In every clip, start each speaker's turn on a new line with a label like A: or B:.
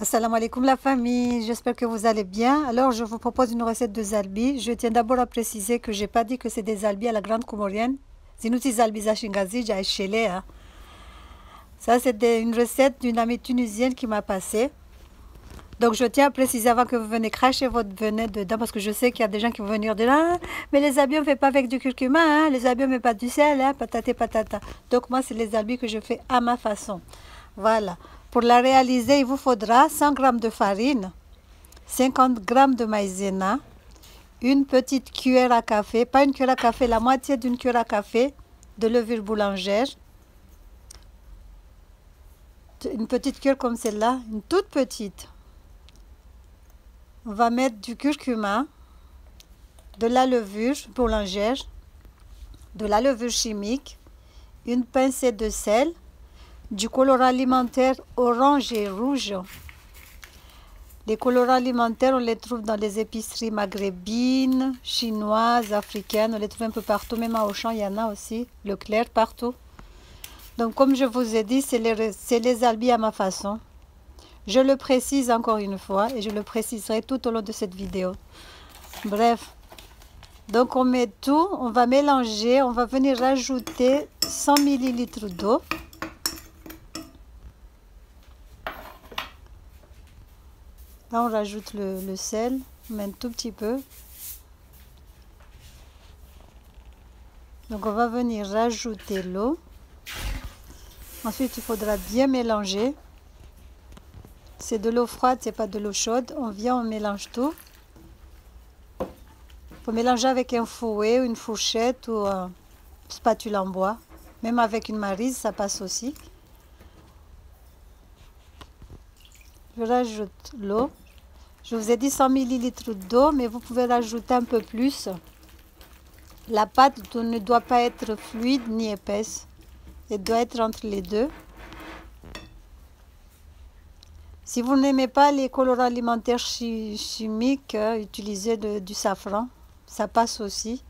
A: Assalamu alaikum la famille, j'espère que vous allez bien. Alors je vous propose une recette de zalbi. Je tiens d'abord à préciser que je n'ai pas dit que c'est des zalbi à la grande comorienne. Zinuti zalbi za shingazi, j'ai chelé. Ça c'est une recette d'une amie tunisienne qui m'a passé. Donc je tiens à préciser avant que vous venez cracher votre venin dedans, parce que je sais qu'il y a des gens qui vont venir dire ah, mais les zalbi on ne fait pas avec du curcuma, hein, les zalbi on ne met pas du sel, hein, patata patata. Donc moi c'est les zalbi que je fais à ma façon. Voilà. Pour la réaliser, il vous faudra 100 g de farine, 50 g de maïzena, une petite cuillère à café, pas une cuillère à café, la moitié d'une cuillère à café de levure boulangère, une petite cuillère comme celle-là, une toute petite. On va mettre du curcuma, de la levure boulangère, de la levure chimique, une pincée de sel, du colorant alimentaire orange et rouge. Les colorants alimentaires, on les trouve dans les épiceries maghrébines, chinoises, africaines. On les trouve un peu partout, même à Auchan, il y en a aussi. Leclerc, partout. Donc, comme je vous ai dit, c'est les zalbi à ma façon. Je le précise encore une fois et je le préciserai tout au long de cette vidéo. Bref. Donc, on met tout, on va mélanger, on va venir rajouter 100 ml d'eau. Là, on rajoute le sel, on met un tout petit peu. Donc, on va venir rajouter l'eau. Ensuite, il faudra bien mélanger. C'est de l'eau froide, c'est pas de l'eau chaude. On vient, on mélange tout. Il faut mélanger avec un fouet, une fourchette ou une spatule en bois. Même avec une maryse, ça passe aussi. Je rajoute l'eau. Je vous ai dit 100 ml d'eau, mais vous pouvez rajouter un peu plus. La pâte ne doit pas être fluide ni épaisse. Elle doit être entre les deux. Si vous n'aimez pas les colorants alimentaires chimiques, utilisez du safran. Ça passe aussi.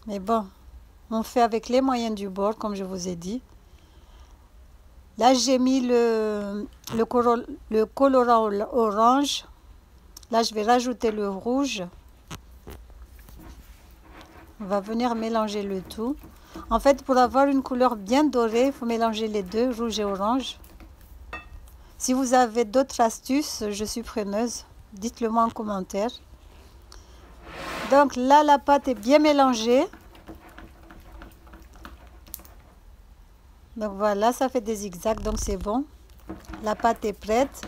A: Mais bon, on fait avec les moyens du bord, comme je vous ai dit. Là, j'ai mis le colorant orange. Là, je vais rajouter le rouge. On va venir mélanger le tout. En fait, pour avoir une couleur bien dorée, il faut mélanger les deux, rouge et orange. Si vous avez d'autres astuces, je suis preneuse. Dites-le moi en commentaire. Donc là, la pâte est bien mélangée. Donc voilà, ça fait des zigzags, donc c'est bon. La pâte est prête.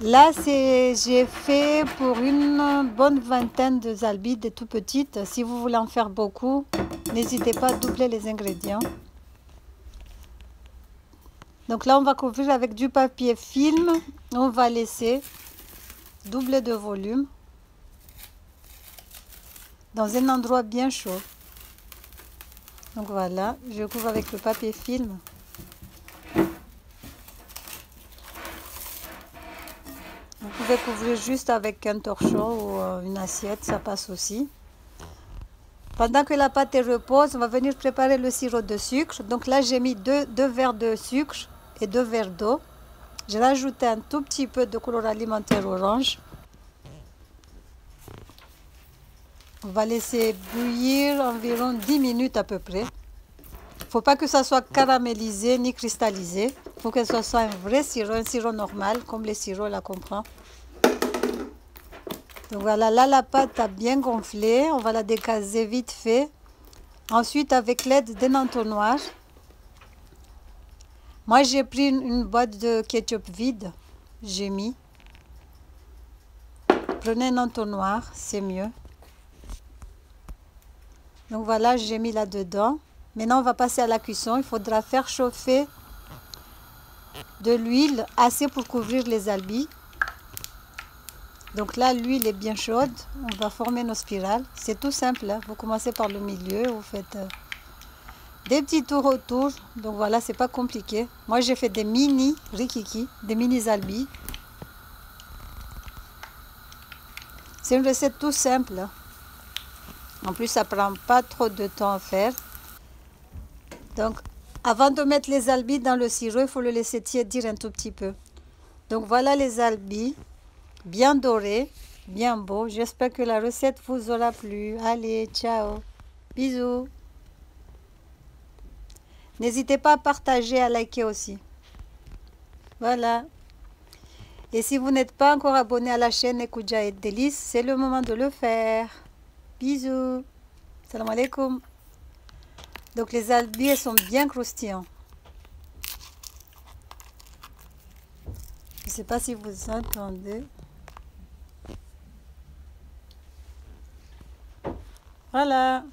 A: Là, j'ai fait pour une bonne vingtaine de zalbi, des tout petites. Si vous voulez en faire beaucoup, n'hésitez pas à doubler les ingrédients. Donc là, on va couvrir avec du papier film. On va laisser doubler de volume dans un endroit bien chaud. Donc voilà, je couvre avec le papier film. Vous pouvez couvrir juste avec un torchon ou une assiette, ça passe aussi. Pendant que la pâte repose, on va venir préparer le sirop de sucre. Donc là, j'ai mis deux verres de sucre et 2 verres d'eau. J'ai rajouté un tout petit peu de colorant alimentaire orange. On va laisser bouillir environ 10 minutes à peu près. Il ne faut pas que ça soit caramélisé ni cristallisé. Il faut que ce soit un vrai sirop, un sirop normal, comme les sirops là qu'on prend. Donc voilà, là la pâte a bien gonflé. On va la décaser vite fait. Ensuite, avec l'aide d'un entonnoir. Moi, j'ai pris une boîte de ketchup vide. J'ai mis. Prenez un entonnoir, c'est mieux. Donc voilà, j'ai mis là-dedans. Maintenant, on va passer à la cuisson. Il faudra faire chauffer de l'huile assez pour couvrir les zalbi. Donc là, l'huile est bien chaude. On va former nos spirales. C'est tout simple. Hein. Vous commencez par le milieu. Vous faites des petits tours autour. Donc voilà, c'est pas compliqué. Moi, j'ai fait des mini rikiki, des mini zalbi. C'est une recette tout simple. Hein. En plus, ça prend pas trop de temps à faire. Donc, Avant de mettre les albis dans le sirop, il faut le laisser tiédir un tout petit peu. Donc voilà les albis, bien dorés, bien beaux. J'espère que la recette vous aura plu. Allez, ciao, bisous. N'hésitez pas à partager, à liker aussi. Voilà. Et si vous n'êtes pas encore abonné à la chaîne Ekoudia et Délices, c'est le moment de le faire. Bisous. Salam alaikum. Donc les albis sont bien croustillants. Je ne sais pas si vous entendez. Voilà.